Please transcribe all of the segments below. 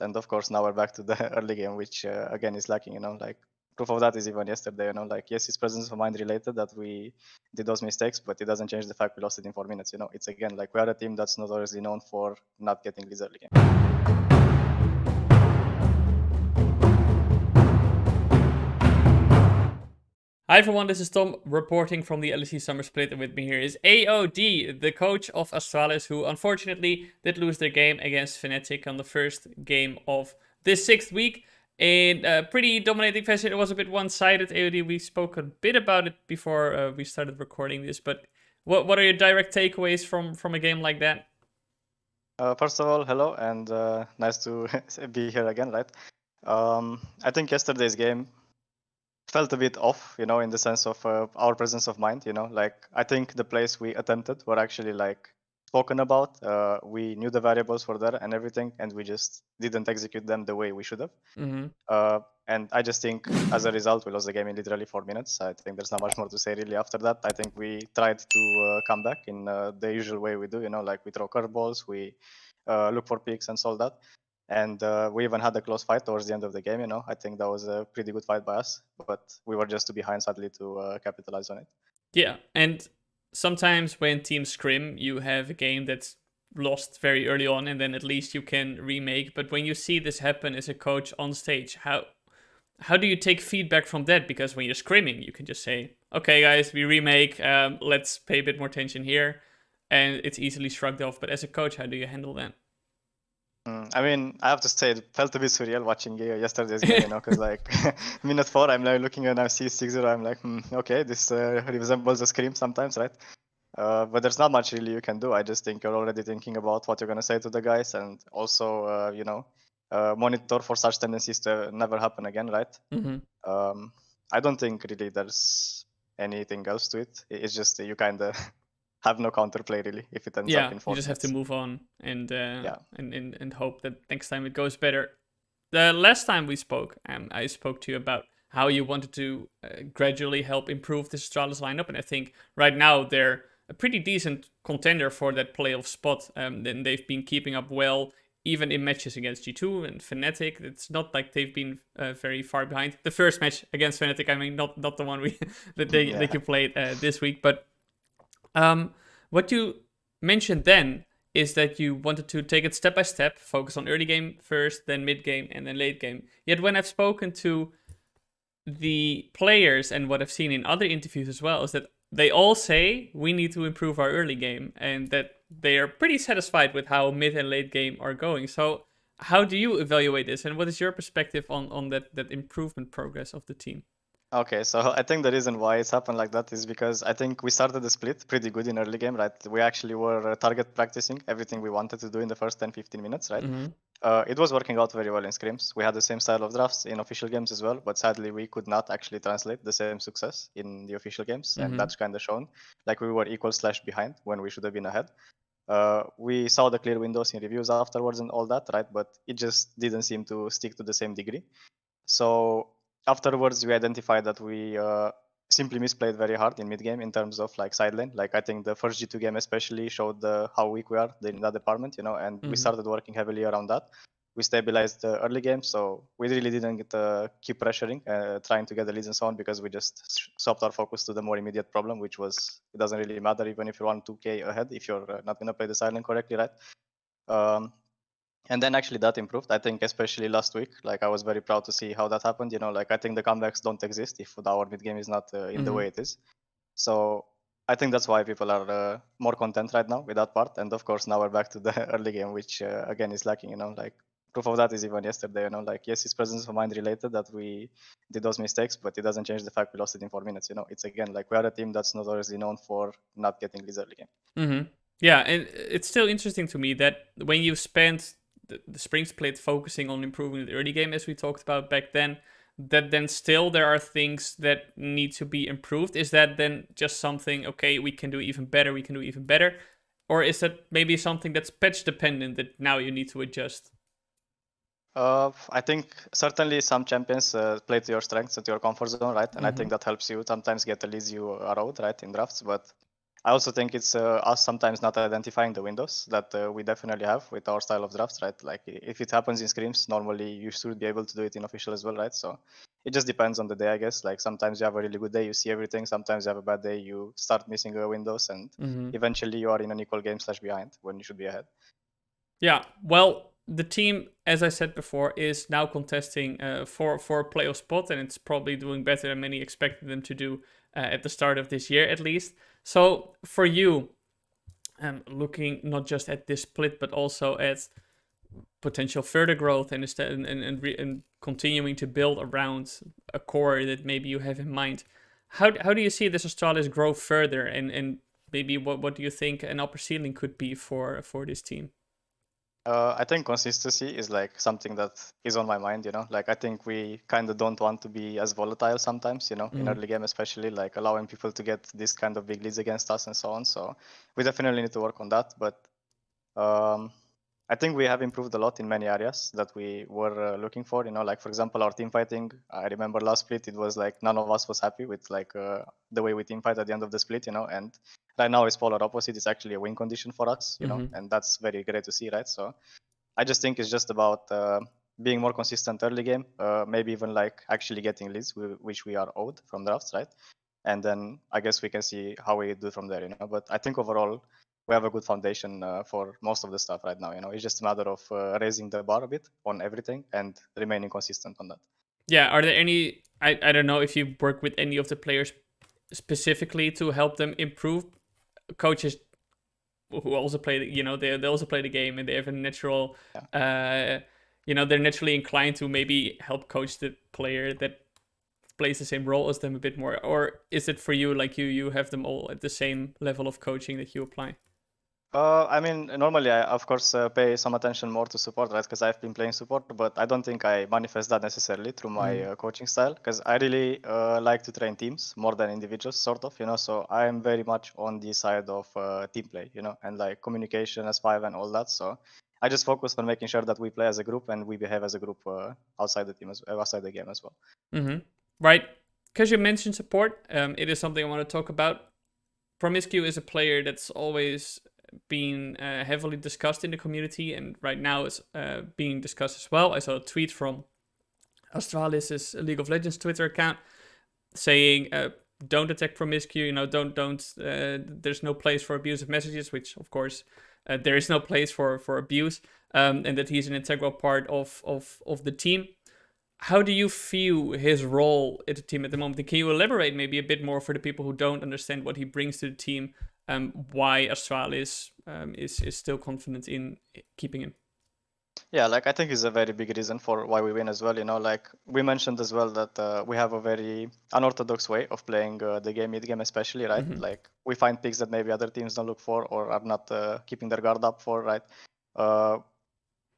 And of course, now we're back to the early game, which again is lacking. Like proof of that is even yesterday. Like yes, it's presence of mind related that we did those mistakes, but it doesn't change the fact we lost it in 4 minutes. It's again like we are a team that's notoriously known for not getting leads early game. Hi everyone, this is Tom reporting from the LEC Summer Split, and with me here is AoD, the coach of Astralis, who unfortunately did lose their game against Fnatic on the first game of this 6th week in a pretty dominating fashion. It was a bit one-sided. AoD, we spoke a bit about it before we started recording this, but what are your direct takeaways from a game like that? First of all, hello, and nice to be here again, right? I think yesterday's game felt a bit off, in the sense of our presence of mind, like I think the plays we attempted were actually like spoken about. We knew the variables were there and everything, and we just didn't execute them the way we should have. And I just think as a result, we lost the game in literally 4 minutes. I think there's not much more to say really after that. I think we tried to come back in the usual way we do, like we throw curveballs, we look for picks and all that. And we even had a close fight towards the end of the game. I think that was a pretty good fight by us, but we were just too behind, sadly, to capitalize on it. Yeah, and sometimes when teams scrim, you have a game that's lost very early on, and then at least you can remake. But when you see this happen as a coach on stage, how do you take feedback from that? Because when you're scrimming, you can just say, "Okay, guys, we remake. Let's pay a bit more attention here," and it's easily shrugged off. But as a coach, how do you handle that? I mean, I have to say, it felt a bit surreal watching yesterday's game, because like minute 4, I'm like looking and I see 6-0. I'm like, okay, this resembles a scream sometimes, right? But there's not much really you can do. I just think you're already thinking about what you're gonna say to the guys, and also, monitor for such tendencies to never happen again, right? I don't think really there's anything else to it. It's just you kind of have no counterplay really if it ends up in You 4 just have to minutes. move on and Yeah. and hope that next time it goes better. The last time we spoke, I spoke to you about how you wanted to gradually help improve the Astralis lineup, and I think right now they're a pretty decent contender for that playoff spot. And they've been keeping up well, even in matches against G2 and Fnatic. It's not like they've been very far behind. The first match against Fnatic, I mean, not the one we that they could play this week, but what you mentioned then is that you wanted to take it step by step, focus on early game first, then mid game, and then late game. Yet when I've spoken to the players and what I've seen in other interviews as well, is that they all say we need to improve our early game and that they are pretty satisfied with how mid and late game are going. So how do you evaluate this, and what is your perspective on that improvement progress of the team? Okay, so I think the reason why it's happened like that is because I think we started the split pretty good in early game, right? We actually were target practicing everything we wanted to do in the first 10-15 minutes, right? It was working out very well in scrims. We had the same style of drafts in official games as well, but sadly we could not actually translate the same success in the official games, and that's kind of shown. Like we were equal/behind when we should have been ahead. We saw the clear windows in reviews afterwards and all that, right? But it just didn't seem to stick to the same degree. So afterwards, we identified that we simply misplayed very hard in mid game in terms of like side lane. Like I think the first G2 game especially showed how weak we are in that department, and we started working heavily around that. We stabilized the early game, so we really didn't keep pressuring, trying to get the leads and so on, because we just swapped our focus to the more immediate problem, which was it doesn't really matter even if you're 1-2k ahead if you're not going to play the side lane correctly, right? And then actually that improved. I think especially last week, like I was very proud to see how that happened. Like I think the comebacks don't exist if our mid game is not in the way it is. So I think that's why people are more content right now with that part. And of course now we're back to the early game, which again is lacking. Like proof of that is even yesterday. Like yes, it's presence of mind related that we did those mistakes, but it doesn't change the fact we lost it in 4 minutes. It's again like we are a team that's notoriously known for not getting leads early game. Yeah, and it's still interesting to me that when you spend the spring split focusing on improving the early game, as we talked about back then, that then still there are things that need to be improved. Is that then just something, okay, we can do even better, we can do even better? Or is that maybe something that's patch dependent that now you need to adjust? I think certainly some champions play to your strengths, to your comfort zone, right? And I think that helps you sometimes get the leads you are out, right, in drafts. But I also think it's us sometimes not identifying the windows that we definitely have with our style of drafts, right? Like if it happens in scrims, normally you should be able to do it in official as well, right? So it just depends on the day, I guess. Like sometimes you have a really good day, you see everything. Sometimes you have a bad day, you start missing windows, and eventually you are in an equal game / behind when you should be ahead. Yeah, well, the team, as I said before, is now contesting for a playoff spot, and it's probably doing better than many expected them to do at the start of this year, at least. So for you, looking not just at this split, but also at potential further growth and continuing to build around a core that maybe you have in mind, how do you see this Astralis grow further, and maybe what do you think an upper ceiling could be for this team? I think consistency is like something that is on my mind, you know. Like I think we kind of don't want to be as volatile sometimes, you know, in early game especially, like allowing people to get this kind of big leads against us and so on. So we definitely need to work on that. But um, I think we have improved a lot in many areas that we were looking for. You know, like for example, our team fighting. I remember last split, it was like none of us was happy with like the way we team fight at the end of the split. You know, and right now it's polar opposite. It's actually a win condition for us. You know, and that's very great to see, right? So I just think it's just about being more consistent early game. Maybe even like actually getting leads, which we are owed from drafts, right? And then I guess we can see how we do from there. You know, but I think overall we have a good foundation for most of the stuff right now. You know, it's just a matter of raising the bar a bit on everything and remaining consistent on that. Yeah, are there any? I don't know if you work with any of the players specifically to help them improve. Coaches who also play, they also play the game, and they have a natural, they're naturally inclined to maybe help coach the player that plays the same role as them a bit more. Or is it for you like you have them all at the same level of coaching that you apply? I mean, normally I, of course, pay some attention more to support, right? Because I've been playing support, but I don't think I manifest that necessarily through my coaching style. Because I really like to train teams more than individuals, sort of, you know. So I am very much on the side of team play, you know, and like communication as five and all that. So I just focus on making sure that we play as a group and we behave as a group outside the team, outside the game as well. Right. Because you mentioned support, it is something I want to talk about. promisq is a player that's always been heavily discussed in the community, and right now it's being discussed as well. I saw a tweet from Astralis' League of Legends Twitter account saying, "Don't attack promisq. You know, don't. There's no place for abusive messages," which of course there is no place for abuse, and that he's an integral part of the team. How do you view his role at the team at the moment? And can you elaborate maybe a bit more for the people who don't understand what he brings to the team? Why Astralis is still confident in keeping him? Yeah, like I think is a very big reason for why we win as well. You know, like we mentioned as well that we have a very unorthodox way of playing the game, mid game especially, right? Like we find picks that maybe other teams don't look for or are not keeping their guard up for, right? Uh,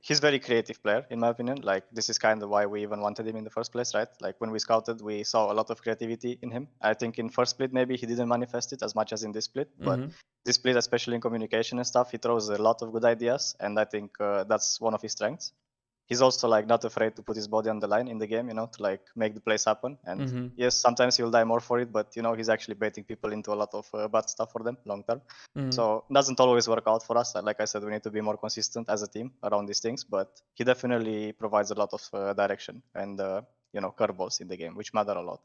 he's very creative player in my opinion. Like this is kind of why we even wanted him in the first place, right? Like when we scouted, we saw a lot of creativity in him. I think in first split maybe he didn't manifest it as much as in this split, but this split, especially in communication and stuff, he throws a lot of good ideas, and I think that's one of his strengths. He's also like not afraid to put his body on the line in the game, you know, to like make the plays happen. And yes, sometimes he'll die more for it, but you know, he's actually baiting people into a lot of bad stuff for them long term. So it doesn't always work out for us. Like I said, we need to be more consistent as a team around these things, but he definitely provides a lot of direction and you know, curveballs in the game, which matter a lot.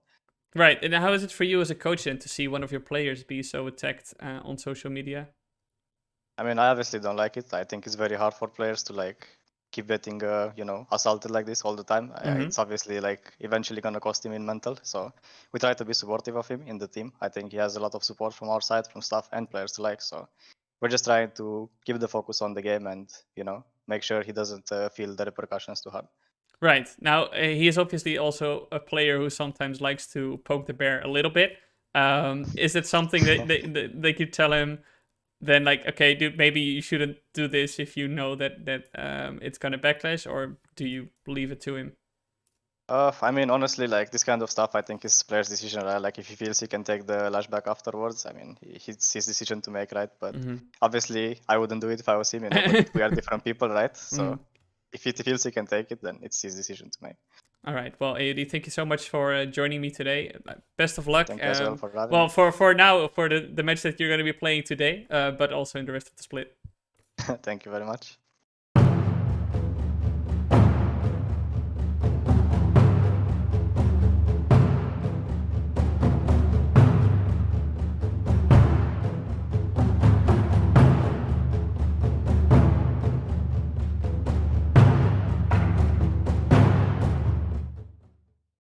Right. And how is it for you as a coach then to see one of your players be so attacked on social media? I mean, I obviously don't like it. I think it's very hard for players to like keep getting, you know, assaulted like this all the time. It's obviously like eventually gonna cost him in mental. So we try to be supportive of him in the team. I think he has a lot of support from our side, from staff and players alike. So we're just trying to keep the focus on the game and you know make sure he doesn't feel the repercussions too hard. Right. Now, he is obviously also a player who sometimes likes to poke the bear a little bit. Is it something that they could tell him then, like, okay, dude, maybe you shouldn't do this if you know that it's gonna backlash, or do you leave it to him? I mean, honestly, like this kind of stuff, I think is player's decision, right? Like if he feels he can take the lashback afterwards, I mean, it's his decision to make, right? But obviously, I wouldn't do it if I was him, you know. But we are different people, right? So if he feels he can take it, then it's his decision to make. All right. Well, AoD, thank you so much for joining me today. Best of luck. Thank you as well for having well, me. for now, for the match that you're going to be playing today, but also in the rest of the split. Thank you very much.